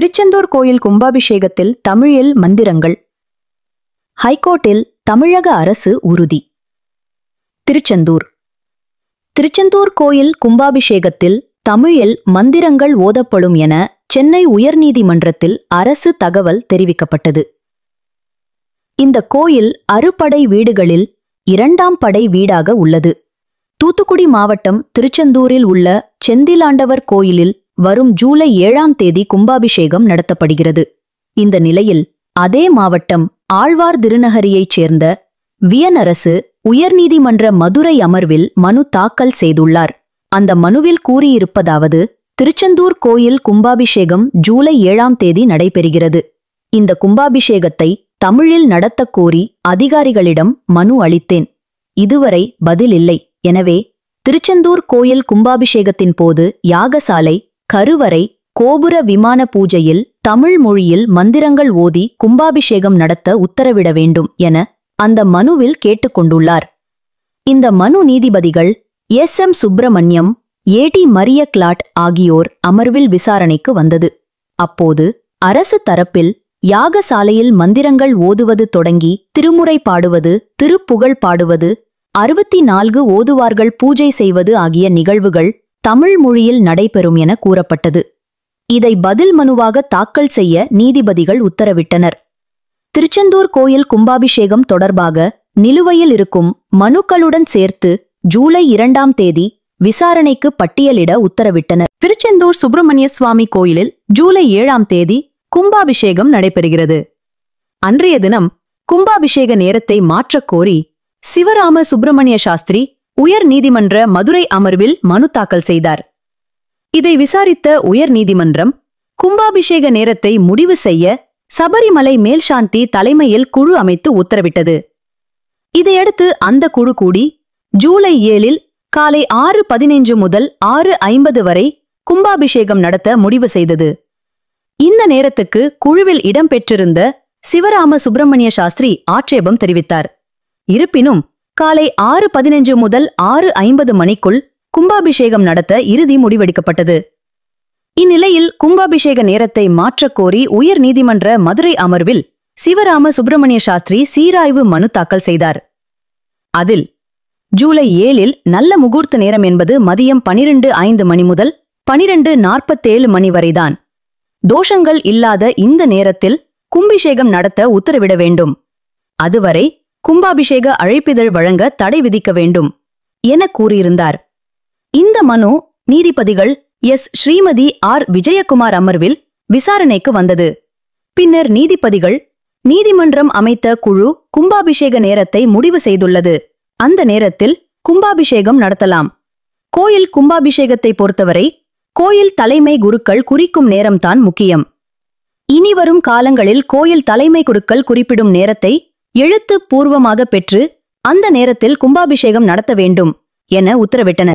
திருச்செந்தூர் கோயில் கும்பாபிஷேகத்தில் தமிழில் மந்திரங்கள். ஹைகோர்ட்டில் தமிழக அரசு உறுதி. திருச்செந்தூர் கோயில் கும்பாபிஷேகத்தில் தமிழில் மந்திரங்கள் ஓதப்படும் என சென்னை உயர்நீதிமன்றத்தில் அரசு தகவல் தெரிவிக்கப்பட்டது. இந்த கோயில் அறுபடை வீடுகளில் 2ஆம் படை வீடாக உள்ளது. தூத்துக்குடி மாவட்டம் திருச்செந்தூரில் உள்ள செந்திலாண்டவர் கோயிலில் வரும் ஜூலை 7ஆம் தேதி கும்பாபிஷேகம் நடத்தப்படுகிறது. இந்த நிலையில் அதே மாவட்டம் ஆழ்வார் திருநகரியைச் சேர்ந்த வியனரசு உயர்நீதிமன்ற மதுரை அமர்வில் மனு தாக்கல் செய்துள்ளார். அந்த மனுவில் கூறியிருப்பதாவது: திருச்செந்தூர் கோயில் கும்பாபிஷேகம் ஜூலை 7ஆம் தேதி நடைபெறுகிறது. இந்த கும்பாபிஷேகத்தை தமிழில் நடத்தக் கோரி அதிகாரிகளிடம் மனு அளித்தேன். இதுவரை பதில் இல்லை. எனவே திருச்செந்தூர் கோயில் கும்பாபிஷேகத்தின் போது யாகசாலை, கருவறை, கோபுர விமான பூஜையில் தமிழ் மொழியில் மந்திரங்கள் ஓதி கும்பாபிஷேகம் நடத்த உத்தரவிட வேண்டும் என அந்த மனுவில் கேட்டுக்கொண்டுள்ளார். இந்த மனு நீதிபதிகள் SM சுப்பிரமணியம், AT மரிய கிளாட் ஆகியோர் அமர்வில் விசாரணைக்கு வந்தது. அப்போது அரசு தரப்பில் யாகசாலையில் மந்திரங்கள் ஓதுவது தொடங்கி திருமுறை பாடுவது, திருப்புகழ் பாடுவது, 64 ஓதுவார்கள் பூஜை செய்வது ஆகிய நிகழ்வுகள் தமிழ் மொழியில் நடைபெறும் என கூறப்பட்டது. இதை பதில் மனுவாக தாக்கல் செய்ய நீதிபதிகள் உத்தரவிட்டனர். திருச்செந்தூர் கோயில் கும்பாபிஷேகம் தொடர்பாக நிலுவையில் இருக்கும் மனுக்களுடன் சேர்த்து ஜூலை 2ஆம் தேதி விசாரணைக்கு பட்டியலிட உத்தரவிட்டனர். திருச்செந்தூர் சுப்பிரமணிய சுவாமி கோயிலில் ஜூலை 7ஆம் தேதி கும்பாபிஷேகம் நடைபெறுகிறது. அன்றைய தினம் கும்பாபிஷேக நேரத்தை மாற்றக் கோரி சிவராம சுப்பிரமணிய சாஸ்திரி உயர் நீதிமன்ற மதுரை அமர்வில் மனு தாக்கல் செய்தார். இதை விசாரித்த உயர் நீதிமன்றம் கும்பாபிஷேக நேரத்தை முடிவு செய்ய சபரிமலை மேல்சாந்தி தலைமையில் குழு அமைத்து உத்தரவிட்டது. இதையடுத்து அந்த குழு கூடி ஜூலை 7இல் காலை 6:15 முதல் 6:50 வரை கும்பாபிஷேகம் நடத்த முடிவு செய்தது. இந்த நேரத்துக்கு குழுவில் இடம்பெற்றிருந்த சிவராம சுப்பிரமணிய சாஸ்திரி ஆட்சேபம் தெரிவித்தார். இருப்பினும் காலை 6:15 முதல் 6:50 மணிக்குள் கும்பாபிஷேகம் நடத்த இறுதி முடிவெடுக்கப்பட்டது. இந்நிலையில் கும்பாபிஷேக நேரத்தை மாற்றக் கோரி உயர் நீதிமன்ற மதுரை அமர்வில் சிவராம சுப்பிரமணிய சாஸ்திரி சீராய்வு மனு தாக்கல் செய்தார். அதில் ஜூலை 7இல் நல்ல முகூர்த்த நேரம் என்பது மதியம் 12:05 மணி முதல் 12:47 மணி வரைதான். தோஷங்கள் இல்லாத இந்த நேரத்தில் கும்பாபிஷேகம் நடத்த உத்தரவிட வேண்டும். அதுவரை கும்பாபிஷேக அழைப்பிதழ் வழங்க தடை விதிக்க வேண்டும் என கூறியிருந்தார். இந்த மனு நீதிபதிகள் S ஸ்ரீமதி R விஜயகுமார் அமர்வில் விசாரணைக்கு வந்தது. பின்னர் நீதிபதிகள் நீதிமன்றம் அமைத்த குழு கும்பாபிஷேக நேரத்தை முடிவு செய்துள்ளது. அந்த நேரத்தில் கும்பாபிஷேகம் நடத்தலாம். கோயில் கும்பாபிஷேகத்தை பொறுத்தவரை கோயில் தலைமை குருக்கள் குறிக்கும் நேரம்தான் முக்கியம். இனிவரும் காலங்களில் கோயில் தலைமை குருக்கள் குறிப்பிடும் நேரத்தை எழுத்து பூர்வமாக பெற்று அந்த நேரத்தில் கும்பாபிஷேகம் நடத்த வேண்டும் என உத்தரவிட்டனர்.